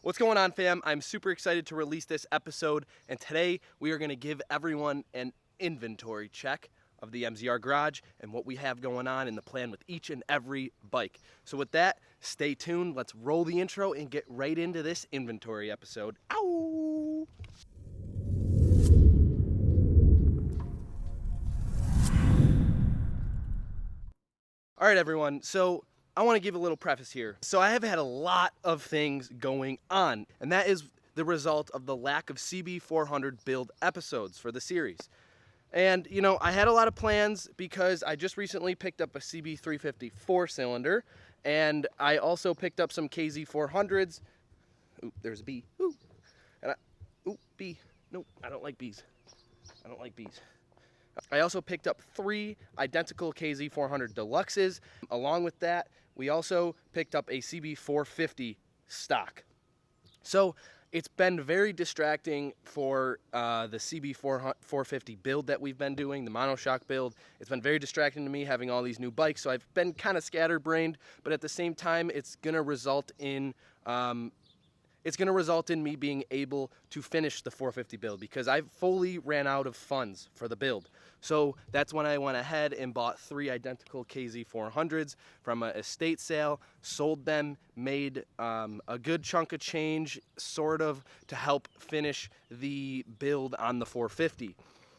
What's going on, fam? I'm super excited to release this episode, and today we are going to give everyone an inventory check of the MZR garage and what we have going on in the plan with each and every bike. So with that, stay tuned. Let's roll the intro and get right into this inventory episode. Ow! All right, everyone. So I want to give a little preface here. So I have had a lot of things going on, and that is the result of the lack of CB400 build episodes for the series. And, you know, I had a lot of plans because I just recently picked up a CB350 4-cylinder, and I also picked up some KZ400s. Ooh, there's a bee. Ooh. Ooh, bee. No, I don't like bees. I don't like bees. I also picked up 3 identical KZ400 Deluxes. Along with that, we also picked up a CB450 stock. So it's been very distracting for the CB450 build that we've been doing, the monoshock build. It's been very distracting to me having all these new bikes, so I've been kind of scatterbrained, but at the same time, it's going to result in me being able to finish the 450 build because I fully ran out of funds for the build. So that's when I went ahead and bought 3 identical KZ400s from an estate sale, sold them, made a good chunk of change sort of to help finish the build on the 450.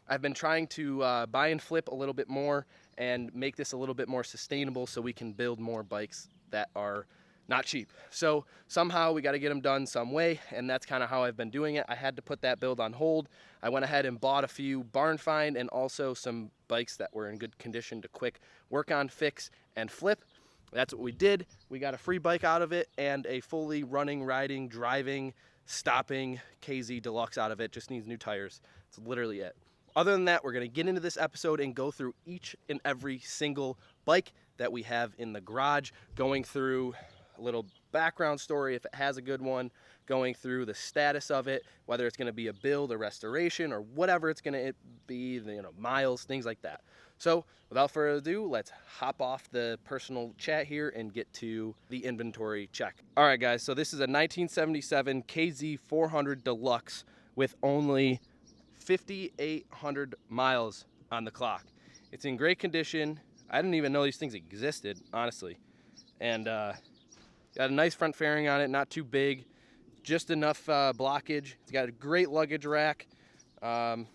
I've been trying to buy and flip a little bit more and make this a little bit more sustainable so we can build more bikes that are not cheap. So somehow we got to get them done some way, and that's kind of how I've been doing it. I had to put that build on hold. I went ahead and bought a few barn find and also some bikes that were in good condition to quick work on, fix, and flip. That's what we did. We got a free bike out of it and a fully running, riding, driving, stopping KZ Deluxe out of it. Just needs new tires. That's literally it. Other than that, we're going to get into this episode and go through each and every single bike that we have in the garage, going through a little background story if it has a good one, going through the status of it, whether it's going to be a build or restoration or whatever it's going to be, you know, miles, things like that. So without further ado, let's hop off the personal chat here and get to the inventory check. All right, guys, so this is a 1977 KZ400 Deluxe with only 5,800 miles on the clock. It's in great condition. I didn't even know these things existed, honestly. And got a nice front fairing on it, not too big, just enough blockage. It's got a great luggage rack, 2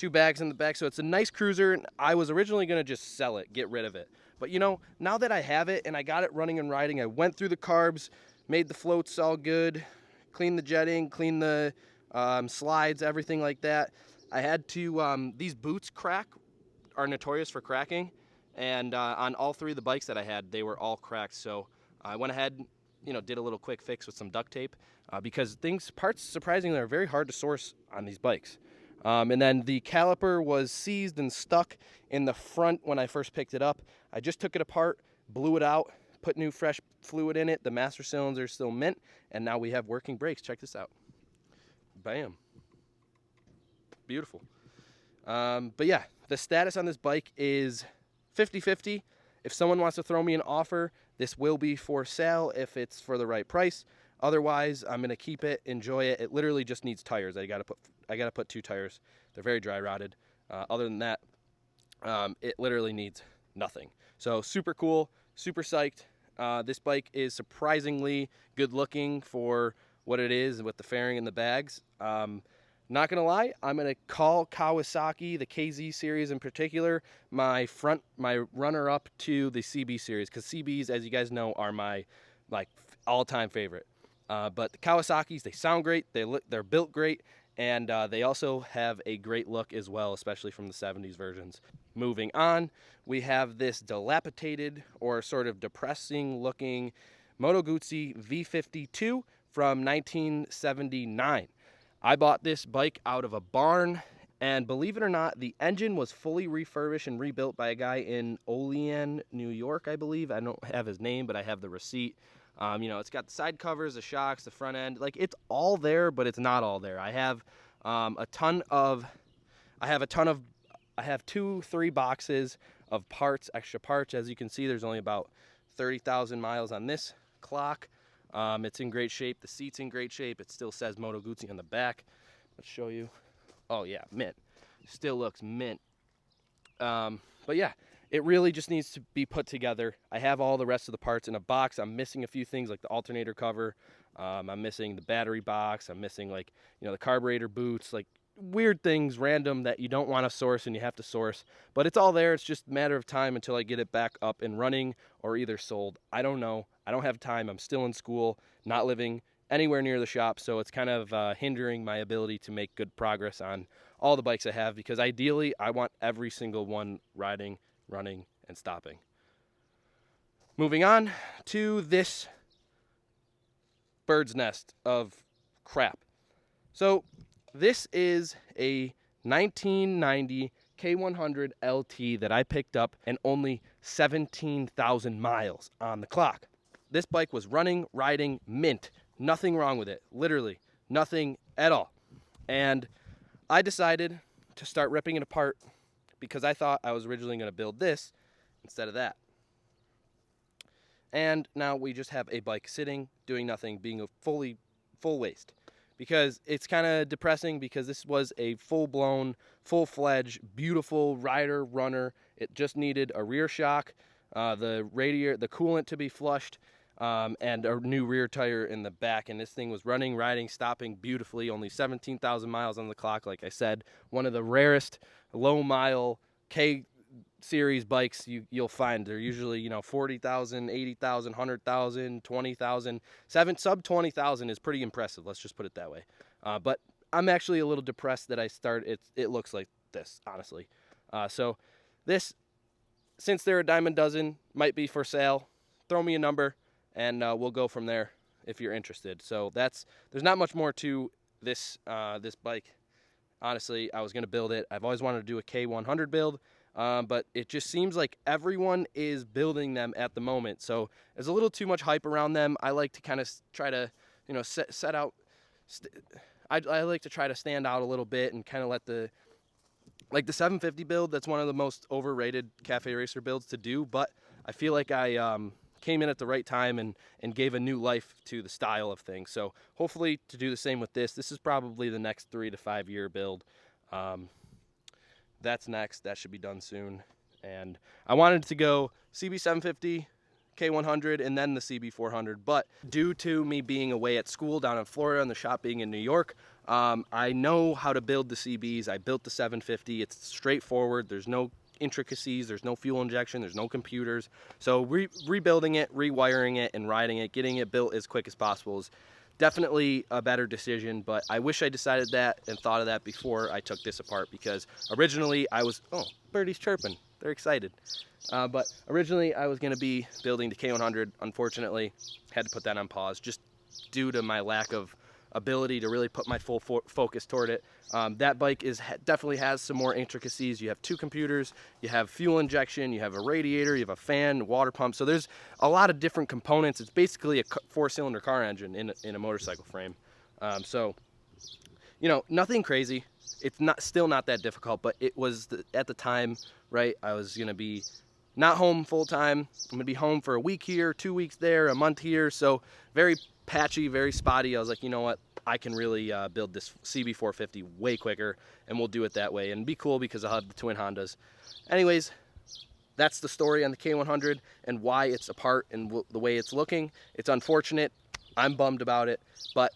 bags in the back, so it's a nice cruiser. I was originally going to just sell it, get rid of it. But, you know, now that I have it and I got it running and riding, I went through the carbs, made the floats all good, cleaned the jetting, cleaned the slides, everything like that. I had to, these boots are notorious for cracking, and on all 3 of the bikes that I had, they were all cracked. So I went ahead, you know, did a little quick fix with some duct tape because parts surprisingly are very hard to source on these bikes. And then the caliper was seized and stuck in the front when I first picked it up. I just took it apart, blew it out, put new fresh fluid in it. The master cylinder is still mint, and now we have working brakes. Check this out. Bam. Beautiful. But yeah, the status on this bike is 50-50. If someone wants to throw me an offer, this will be for sale if it's for the right price. Otherwise, I'm gonna keep it, enjoy it. It literally just needs tires. I gotta put 2 tires. They're very dry rotted. Other than that, it literally needs nothing. So super cool, super psyched. This bike is surprisingly good looking for what it is with the fairing and the bags. Not gonna lie, I'm gonna call Kawasaki, the KZ series in particular, my runner-up to the CB series, because CBs, as you guys know, are my all-time favorite. But the Kawasaki's, they sound great, they're built great, and they also have a great look as well, especially from the 70s versions. Moving on, we have this dilapidated or sort of depressing-looking Moto Guzzi V52 from 1979. I bought this bike out of a barn, and believe it or not, the engine was fully refurbished and rebuilt by a guy in Olean, New York, I believe. I don't have his name, but I have the receipt. You know, it's got the side covers, the shocks, the front end. Like, it's all there, but it's not all there. I have 2-3 boxes of parts, extra parts. As you can see, there's only about 30,000 miles on this clock. It's in great shape. The seat's in great shape. It still says Moto Guzzi on the back. Let's show you. Oh yeah, mint. Still looks mint. But yeah, it really just needs to be put together. I have all the rest of the parts in a box. I'm missing a few things like the alternator cover. I'm missing the battery box. I'm missing, like, you know, the carburetor boots, like weird things, random, that you don't want to source and you have to source. But it's all there. It's just a matter of time until I get it back up and running or either sold. I don't know. I don't have time. I'm still in school, not living anywhere near the shop, so it's kind of hindering my ability to make good progress on all the bikes I have, because ideally I want every single one riding, running, and stopping. Moving on to this bird's nest of crap. So this is a 1990 K100 LT that I picked up, and only 17,000 miles on the clock. This bike was running, riding, mint. Nothing wrong with it. Literally nothing at all. And I decided to start ripping it apart because I thought I was originally going to build this instead of that. And now we just have a bike sitting, doing nothing, being a full waste. Because it's kind of depressing, because this was a full-blown, full-fledged, beautiful rider, runner. It just needed a rear shock, the radiator, the coolant to be flushed, and a new rear tire in the back. And this thing was running, riding, stopping beautifully. Only 17,000 miles on the clock, like I said. One of the rarest low-mile K series bikes you'll find. They're usually, you know, 40,000, 80,000, 100,000, 20,000. Sub 20,000 is pretty impressive. Let's just put it that way. But I'm actually a little depressed that it looks like this, honestly. So this, since they're a dime a dozen, might be for sale. Throw me a number and we'll go from there if you're interested. So there's not much more to this this bike. Honestly, I was going to build it. I've always wanted to do a K100 build. But it just seems like everyone is building them at the moment. So there's a little too much hype around them. I like to kind of try to, you know, set out. I like to try to stand out a little bit and kind of let the 750 build. That's one of the most overrated cafe racer builds to do. But I feel like I came in at the right time and gave a new life to the style of things. So hopefully to do the same with this. This is probably the next 3 to 5 year build. That's next. That should be done soon. And I wanted to go CB750, K100, and then the CB400. But due to me being away at school down in Florida and the shop being in New York, I know how to build the CBs. I built the 750. It's straightforward. There's no intricacies. There's no fuel injection. There's no computers. So rebuilding it, rewiring it, and riding it, getting it built as quick as possible is definitely a better decision. But I wish I decided that and thought of that before I took this apart, because originally I was, oh, birdie's chirping, they're excited. But originally I was going to be building the K100. Unfortunately, had to put that on pause just due to my lack of ability to really put my full focus toward it. That bike definitely has some more intricacies. You have 2 computers, you have fuel injection, you have a radiator, you have a fan, water pump. So there's a lot of different components. It's basically a 4-cylinder car engine in a motorcycle frame. So, you know, nothing crazy. It's still not that difficult, but it was at the time, right? I was gonna be not home full time. I'm gonna be home for a week here, 2 weeks there, a month here. So very patchy, very spotty. I was like, you know what? I can really build this CB450 way quicker, and we'll do it that way and be cool because I'll have the twin Hondas. Anyways, that's the story on the K100 and why it's apart and the way it's looking. It's unfortunate. I'm bummed about it, but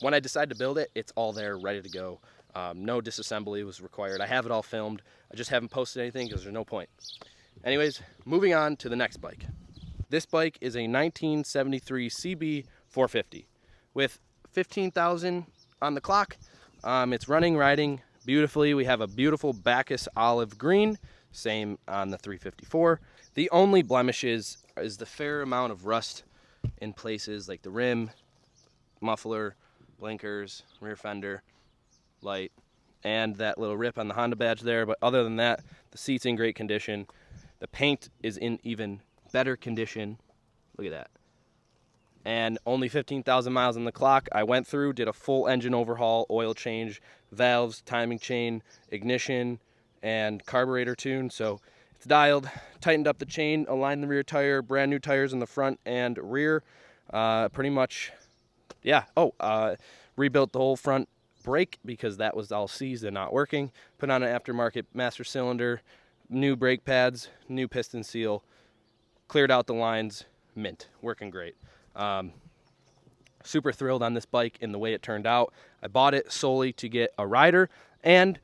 when I decided to build it, it's all there, ready to go. No disassembly was required. I have it all filmed. I just haven't posted anything because there's no point. Anyways, moving on to the next bike. This bike is a 1973 CB450 with 15,000 on the clock. It's running, riding beautifully. We have a beautiful Bacchus olive green, same on the 354. The only blemishes is the fair amount of rust in places like the rim, muffler, blinkers, rear fender, light, and that little rip on the Honda badge there. But other than that, the seat's in great condition. The paint is in even better condition. Look at that. And only 15,000 miles on the clock. I went through, did a full engine overhaul, oil change, valves, timing chain, ignition, and carburetor tune. So It's dialed, tightened up the chain, aligned the rear tire, brand new tires in the front and rear. Pretty much, yeah. Rebuilt the whole front brake because that was all seized and not working. Put on an aftermarket master cylinder, new brake pads, new piston seal, cleared out the lines, mint, working great. Super thrilled on this bike in the way it turned out. I bought it solely to get a rider, and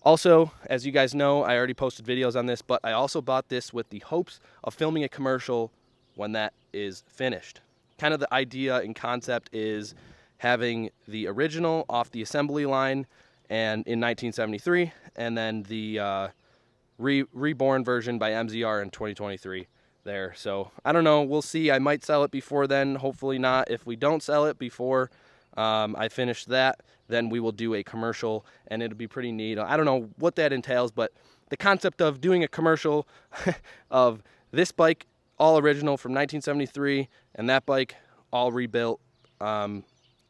also, as you guys know, I already posted videos on this, but I also bought this with the hopes of filming a commercial when that is finished. Kind of the idea and concept is having the original off the assembly line and in 1973, and then the reborn version by MZR in 2023 there. So I don't know, we'll see. I might sell it before then, hopefully not. If we don't sell it before I finish that, then we will do a commercial, and it'll be pretty neat. I don't know what that entails, but the concept of doing a commercial of this bike all original from 1973 and that bike all rebuilt in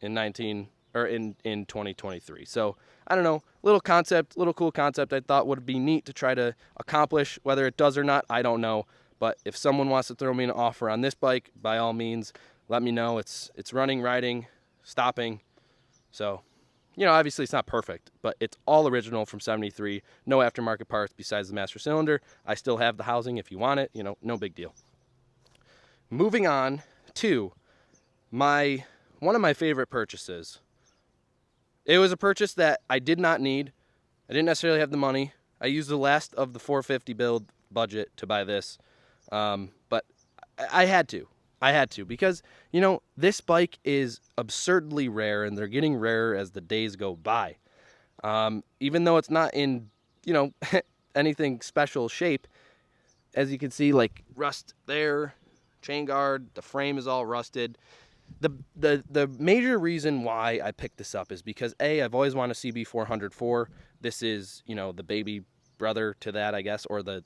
2023. So I don't know, little cool concept I thought would be neat to try to accomplish. Whether it does or not, I don't know. But if someone wants to throw me an offer on this bike, by all means, let me know. It's running, riding, stopping. So, obviously it's not perfect, but it's all original from 73. No aftermarket parts besides the master cylinder. I still have the housing if you want it, no big deal. Moving on to one of my favorite purchases. It was a purchase that I did not need. I didn't necessarily have the money. I used the last of the 450 build budget to buy this. But I had to because, this bike is absurdly rare, and they're getting rarer as the days go by. Even though it's not in, anything special shape, as you can see, like rust there, chain guard, the frame is all rusted. The major reason why I picked this up is because I've always wanted a CB404. This is, the baby brother to that, I guess, or the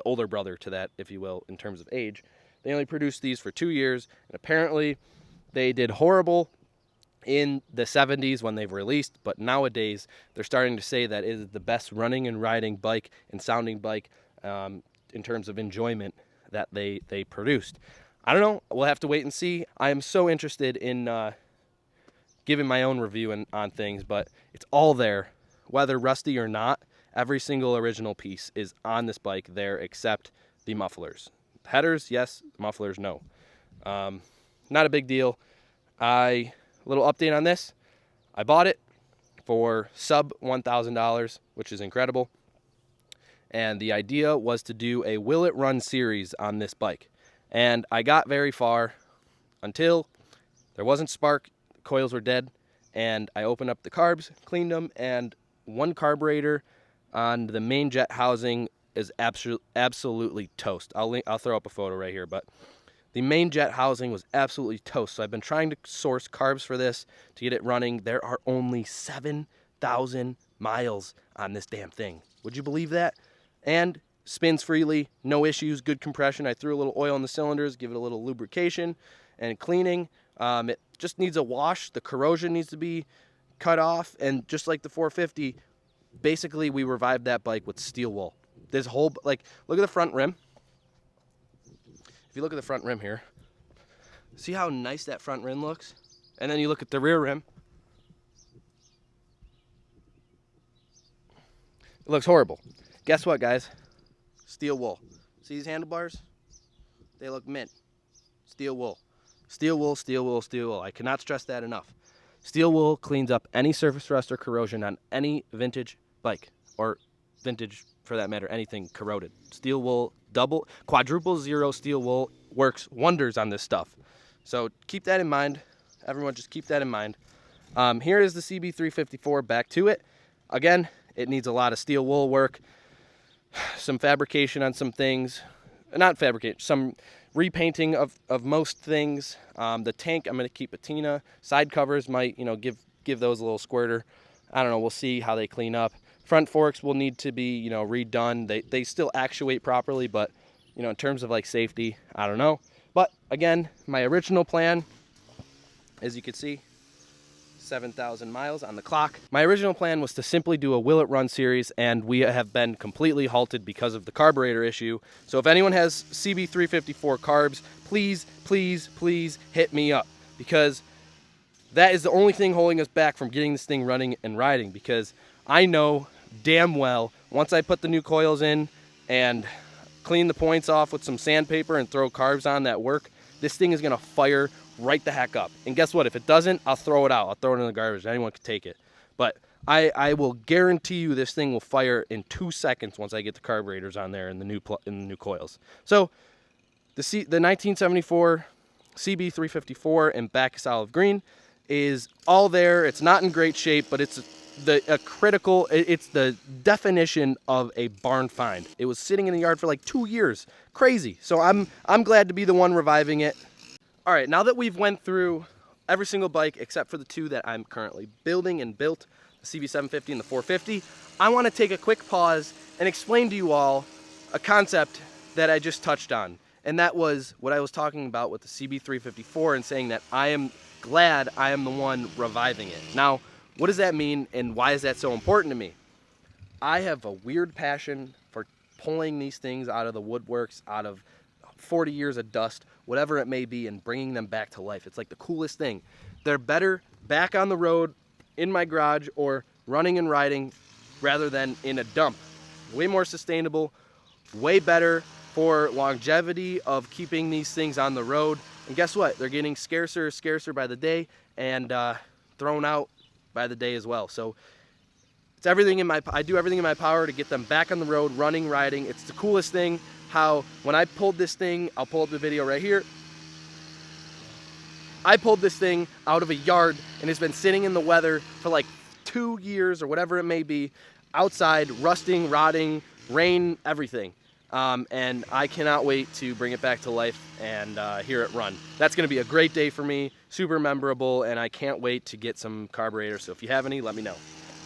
older brother to that, if you will, in terms of age. They only produced these for 2 years, and apparently they did horrible in the 70s when they've released, but nowadays they're starting to say that it is the best running and riding bike and sounding bike in terms of enjoyment that they produced. I don't know. We'll have to wait and see. I am so interested in giving my own review on things, but it's all there, whether rusty or not. Every single original piece is on this bike there except the mufflers. Headers, yes. Mufflers, no. Not a big deal. Little update on this. I bought it for sub $1,000, which is incredible. And the idea was to do a Will It Run series on this bike. And I got very far until there wasn't spark, the coils were dead, and I opened up the carbs, cleaned them, and one carburetor on the main jet housing is absolutely toast. I'll throw up a photo right here, but the main jet housing was absolutely toast. So I've been trying to source carbs for this to get it running. There are only 7,000 miles on this damn thing. Would you believe that? And spins freely, no issues, good compression. I threw a little oil in the cylinders, give it a little lubrication and cleaning. It just needs a wash. The corrosion needs to be cut off. And just like the 450, basically we revived that bike with steel wool. This whole, look at the front rim. If you look at the front rim here, see how nice that front rim looks? And then you look at the rear rim. It looks horrible. Guess what, guys? Steel wool. See these handlebars? They look mint. Steel wool. Steel wool, steel wool, steel wool. I cannot stress that enough. Steel wool cleans up any surface rust or corrosion on any vintage bike, or vintage, for that matter, anything corroded. Steel wool, quadruple zero steel wool works wonders on this stuff. So keep that in mind. Everyone just keep that in mind. Here is the CB354, back to it. Again, it needs a lot of steel wool work, some fabrication on some things, not fabrication, some repainting of most things. The tank, I'm going to keep patina. Side covers might, give those a little squirter. I don't know, we'll see how they clean up. Front forks will need to be, redone. They still actuate properly, but, in terms of safety, I don't know. But again, my original plan, as you can see, 7,000 miles on the clock. My original plan was to simply do a Will It Run series, and we have been completely halted because of the carburetor issue. So if anyone has CB354 carbs, please, please, please hit me up, because that is the only thing holding us back from getting this thing running and riding, because I know damn well once I put the new coils in and clean the points off with some sandpaper and throw carbs on that work, this thing is gonna fire right the heck up. And guess what? If it doesn't, I'll throw it out. I'll throw it in the garbage. Anyone can take it. But I will guarantee you this thing will fire in 2 seconds once I get the carburetors on there and the new coils. So the 1974 CB354 in Bacchus olive green is all there. It's not in great shape, but it's it's the definition of a barn find. It was sitting in the yard for like 2 years. Crazy. So I'm glad to be the one reviving it. All right, now that we've went through every single bike except for the two that I'm currently building and built, the CB750 and the 450, I want to take a quick pause and explain to you all a concept that I just touched on. And that was what I was talking about with the CB354 and saying that I am glad I am the one reviving it. Now, what does that mean, and why is that so important to me? I have a weird passion for pulling these things out of the woodworks, out of 40 years of dust, whatever it may be, and bringing them back to life. It's like the coolest thing. They're better back on the road in my garage or running and riding rather than in a dump. Way more sustainable, way better for longevity of keeping these things on the road. And guess what? They're getting scarcer by the day, and thrown out by the day as well. So it's everything I do everything in my power to get them back on the road, running, riding. It's the coolest thing how when I pulled this thing, I'll pull up the video right here. I pulled this thing out of a yard and it's been sitting in the weather for like 2 years or whatever it may be, outside, rusting, rotting, rain, everything. And I cannot wait to bring it back to life and hear it run. That's going to be a great day for me, super memorable, and I can't wait to get some carburetors. So if you have any, let me know.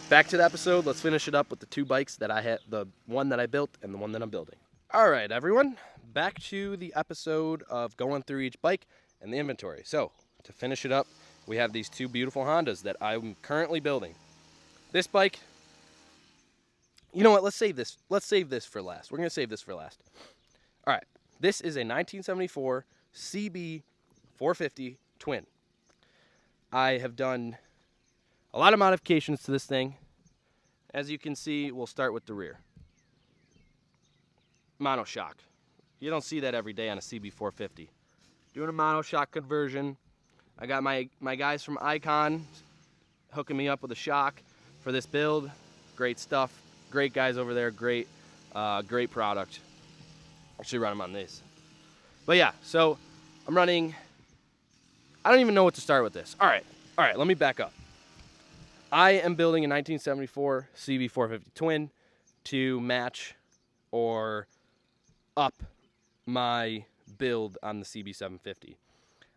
Back to the episode. Let's finish it up with the two bikes that I had, the one that I built and the one that I'm building. All right, everyone, back to the episode of going through each bike and the inventory. So to finish it up, we have these two beautiful Hondas that I'm currently building. This bike, you know what, let's save this for last. We're going to save this for last. All right, this is a 1974 CB 450 twin. I have done a lot of modifications to this thing. As you can see, we'll start with the rear. Monoshock. You don't see that every day on a CB 450. Doing a monoshock conversion. I got my guys from Icon hooking me up with a shock for this build. Great stuff. Great guys over there. Great product. Actually run them on this. But yeah, so I'm running. I don't even know what to start with this. All right, let me back up. I am building a 1974 CB 450 twin to match or up my build on the CB 750.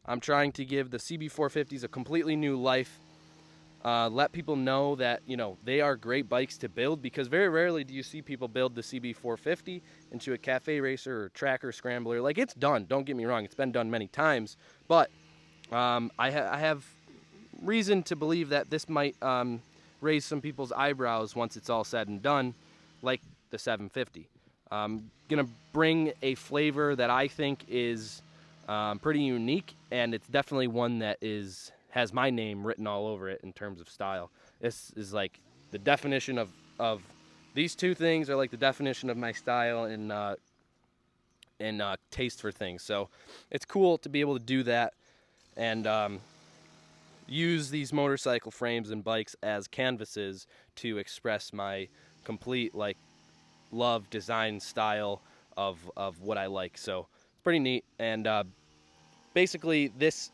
I'm trying to give the CB 450s a completely new life. Let people know that, you know, they are great bikes to build, because very rarely do you see people build the CB 450 into a cafe racer or tracker scrambler. Like, it's done, don't get me wrong, it's been done many times, but I have reason to believe that this might raise some people's eyebrows once it's all said and done, like the 750. Gonna bring a flavor that I think is pretty unique, and it's definitely one that has my name written all over it in terms of style. This is like the definition of these two things are like the definition of my style and taste for things. So it's cool to be able to do that and use these motorcycle frames and bikes as canvases to express my complete love, design, style of what I like. So it's pretty neat. And basically this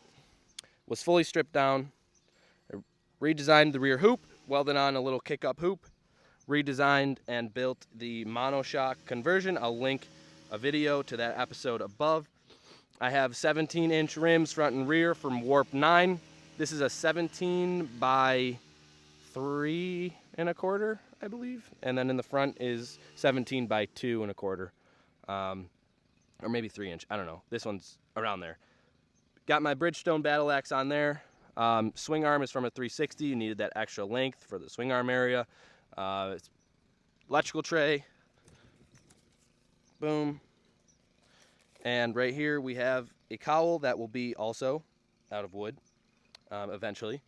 was fully stripped down. I redesigned the rear hoop, welded on a little kick-up hoop, redesigned and built the monoshock conversion. I'll link a video to that episode above. I have 17-inch rims front and rear from Warp 9. This is a 17 by 3 1/4, I believe. And then in the front is 17 by 2 1/4. Or maybe 3 inch, I don't know. This one's around there. Got my Bridgestone battle axe on there. Swing arm is from a 360. You needed that extra length for the swing arm area. It's electrical tray. Boom. And right here we have a cowl that will be also out of wood eventually.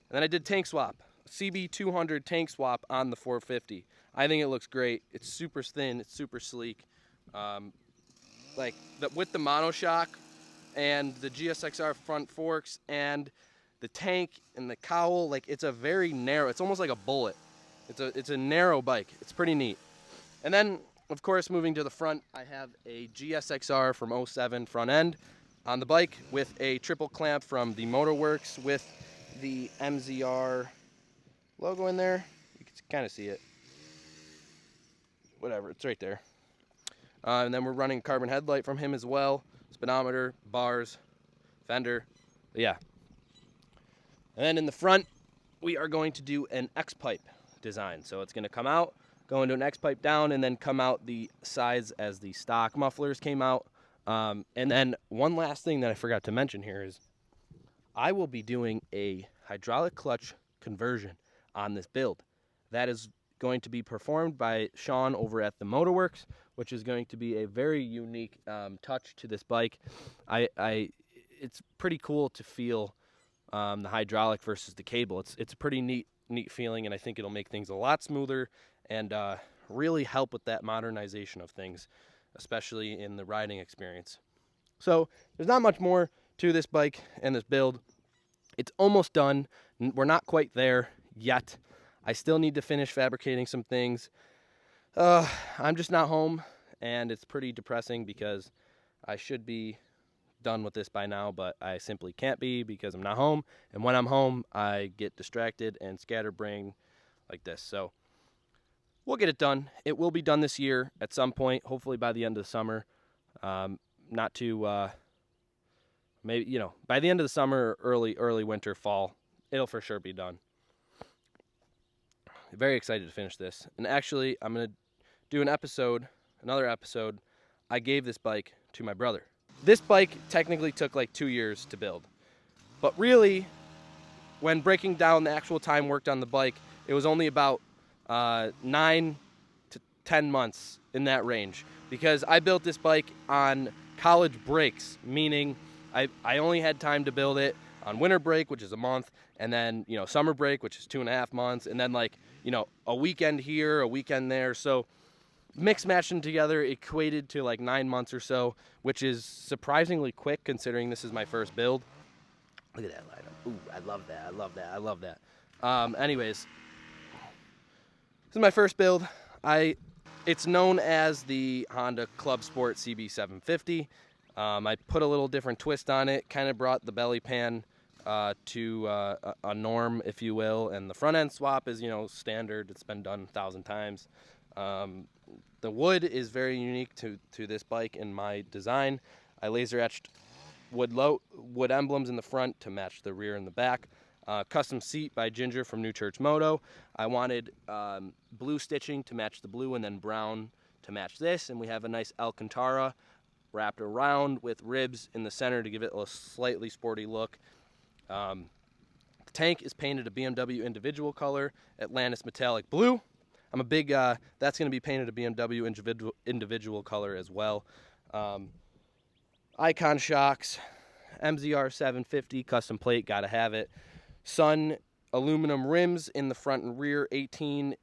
And then I did tank swap. CB200 tank swap on the 450. I think it looks great. It's super thin. It's super sleek. With the monoshock and the GSXR front forks and the tank and the cowl, like it's a very narrow. It's almost like a bullet. It's a narrow bike. It's pretty neat. And then, of course, moving to the front, I have a GSXR from 07 front end on the bike with a triple clamp from the Motorworks with the MZR logo in there. You can kind of see it. Whatever, it's right there. And then we're running carbon headlight from him as well. Speedometer, bars, fender, yeah. And then in the front, we are going to do an X-pipe design. So it's going to come out, go into an X-pipe down, and then come out the sides as the stock mufflers came out. And then one last thing that I forgot to mention here is I will be doing a hydraulic clutch conversion on this build. That is going to be performed by Sean over at the Motorworks, which is going to be a very unique touch to this bike. It's pretty cool to feel the hydraulic versus the cable. It's a pretty neat feeling, and I think it'll make things a lot smoother and really help with that modernization of things, especially in the riding experience. So there's not much more to this bike and this build. It's almost done. We're not quite there yet. I still need to finish fabricating some things. I'm just not home, and it's pretty depressing because I should be done with this by now, but I simply can't be because I'm not home. And when I'm home, I get distracted and scatterbrained like this. So we'll get it done. It will be done this year at some point, hopefully by the end of the summer. Maybe, by the end of the summer, early winter, fall, it'll for sure be done. Very excited to finish this. And actually, I'm going to do another episode. I gave this bike to my brother. This bike technically took like 2 years to build. But really, when breaking down the actual time worked on the bike, it was only about 9 to 10 months in that range. Because I built this bike on college breaks, meaning I only had time to build it on winter break, which is a month, and then, summer break, which is 2.5 months, and then a weekend here, a weekend there. So mix matching together equated to like 9 months or so, which is surprisingly quick considering this is my first build. Look at that light up. Ooh, I love that. Anyways, this is my first build. It's known as the Honda Club Sport CB750. I put a little different twist on it, kind of brought the belly pan to a norm, if you will, and the front end swap is, standard. It's been done 1,000 times. The wood is very unique to this bike in my design. I laser etched wood emblems in the front to match the rear and the back. Custom seat by Ginger from New Church Moto. I wanted blue stitching to match the blue and then brown to match this, and we have a nice Alcantara wrapped around with ribs in the center to give it a slightly sporty look. The tank is painted a BMW individual color, Atlantis metallic blue. I'm a big, that's going to be painted a BMW individual color as well. Icon shocks, MZR 750 custom plate, gotta have it. Sun aluminum rims in the front and rear, 18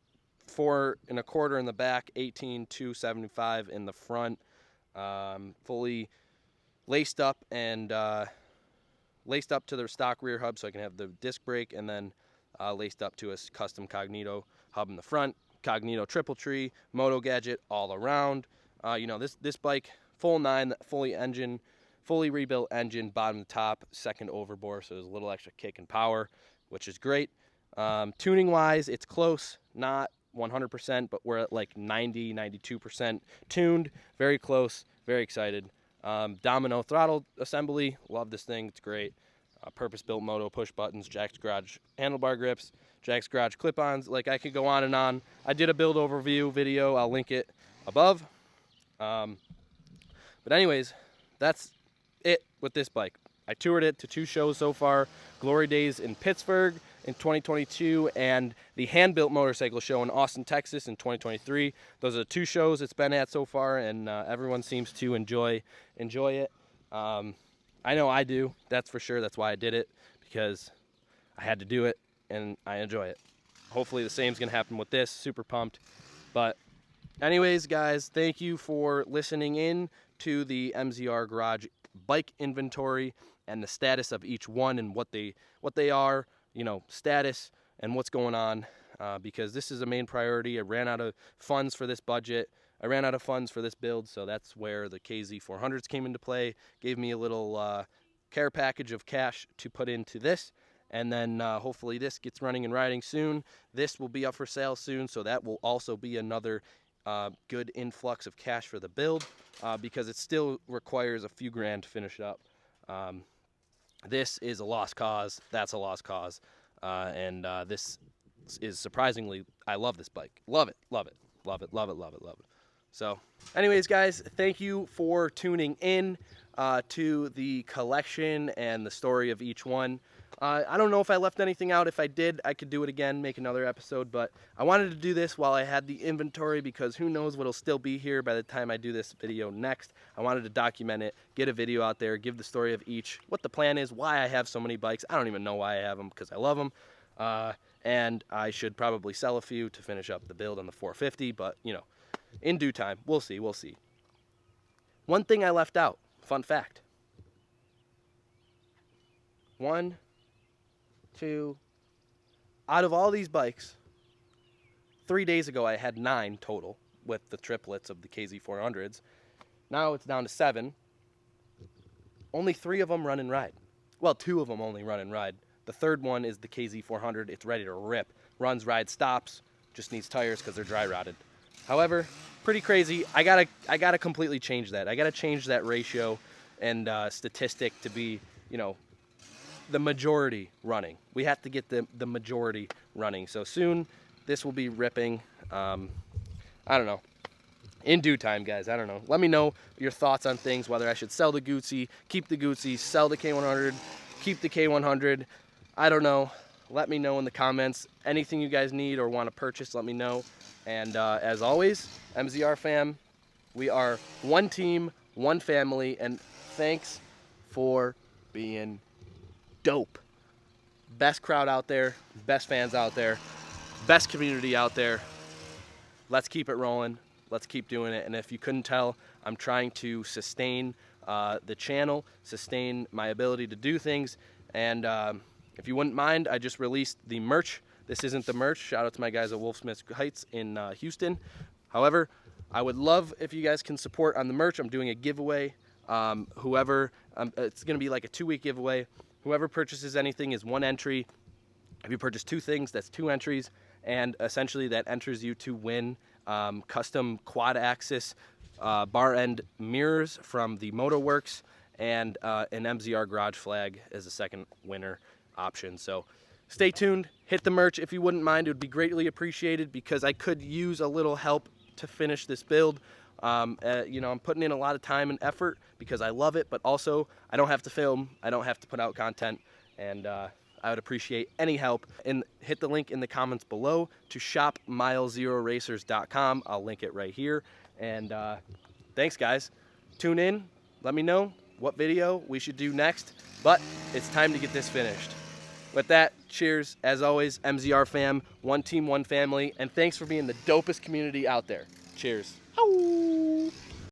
4 1/4 in the back, 18 275 in the front. Fully laced up and laced up to the stock rear hub so I can have the disc brake, and then laced up to a custom Cognito hub in the front. Cognito triple tree, Moto Gadget all around. This bike, full 9, fully rebuilt engine, bottom to top, second overbore, so there's a little extra kick and power, which is great. Tuning wise, it's close, not 100%, but we're at like 92% tuned, very close, very excited. Domino throttle assembly, love this thing, it's great. Purpose-built moto push buttons, Jack's Garage handlebar grips, Jack's Garage clip-ons. Like, I could go on and on. I did a build overview video, I'll link it above. But anyways, that's it with this bike. I toured it to 2 shows so far, Glory Days in Pittsburgh in 2022 and the Hand-Built Motorcycle Show in Austin, Texas in 2023. Those are the 2 shows it's been at so far, and everyone seems to enjoy it. I know I do, that's for sure. That's why I did it, because I had to do it and I enjoy it. Hopefully the same's gonna happen with this. Super pumped. But anyways, guys, thank you for listening in to the MZR Garage bike inventory and the status of each one and what they are, you know, status and what's going on, because this is a main priority. I ran out of funds for this budget. I ran out of funds for this build, so that's where the KZ400s came into play. Gave me a little care package of cash to put into this, and then hopefully this gets running and riding soon. This will be up for sale soon, so that will also be another good influx of cash for the build, because it still requires a few grand to finish it up. This is a lost cause. That's a lost cause. And this is surprisingly, I love this bike. Love it, love it, love it, love it, love it, love it. So anyways, guys, thank you for tuning in to the collection and the story of each one. I don't know if I left anything out. If I did, I could do it again, make another episode, but I wanted to do this while I had the inventory, because who knows what'll still be here by the time I do this video next. I wanted to document it, get a video out there, give the story of each, what the plan is, why I have so many bikes. I don't even know why I have them, because I love them. And I should probably sell a few to finish up the build on the 450, but you know, in due time, we'll see, we'll see. One thing I left out, fun fact. 1, 2, out of all these bikes, 3 days ago I had 9 total with the triplets of the KZ400s. Now it's down to 7. Only 3 of them run and ride. Well, 2 of them only run and ride. The third one is the KZ400. It's ready to rip. Runs, rides, stops. Just needs tires because they're dry rotted. However, pretty crazy. I gotta completely change that. I gotta change that ratio and statistic to be, you know, the majority running. We have to get the majority running. So soon this will be ripping. I don't know. In due time, guys. I don't know. Let me know your thoughts on things, whether I should sell the Gucci, keep the Gucci, sell the K100, keep the K100. I don't know. Let me know in the comments. Anything you guys need or want to purchase, let me know. And as always, MZR fam, we are one team, one family, and thanks for being dope. Best crowd out there, best fans out there, best community out there. Let's keep it rolling. Let's keep doing it. And if you couldn't tell, I'm trying to sustain the channel, sustain my ability to do things. And if you wouldn't mind, I just released the merch. This isn't the merch. Shout out to my guys at Wolfsmith Heights in Houston. However, I would love if you guys can support on the merch. I'm doing a giveaway. It's going to be like a 2-week giveaway. Whoever purchases anything is 1 entry. If you purchase 2 things, that's 2 entries. And essentially that enters you to win custom quad axis bar end mirrors from the Motorworks, and an MZR garage flag as a second winner option. So stay tuned, hit the merch if you wouldn't mind. It would be greatly appreciated, because I could use a little help to finish this build. You know, I'm putting in a lot of time and effort because I love it, but also I don't have to film, I don't have to put out content, and I would appreciate any help. And hit the link in the comments below to shop milezero.racers.com. I'll link it right here. And thanks, guys. Tune in, let me know what video we should do next, but it's time to get this finished. With that, cheers. As always, MZR fam, one team, one family, and thanks for being the dopest community out there. Cheers. Ow.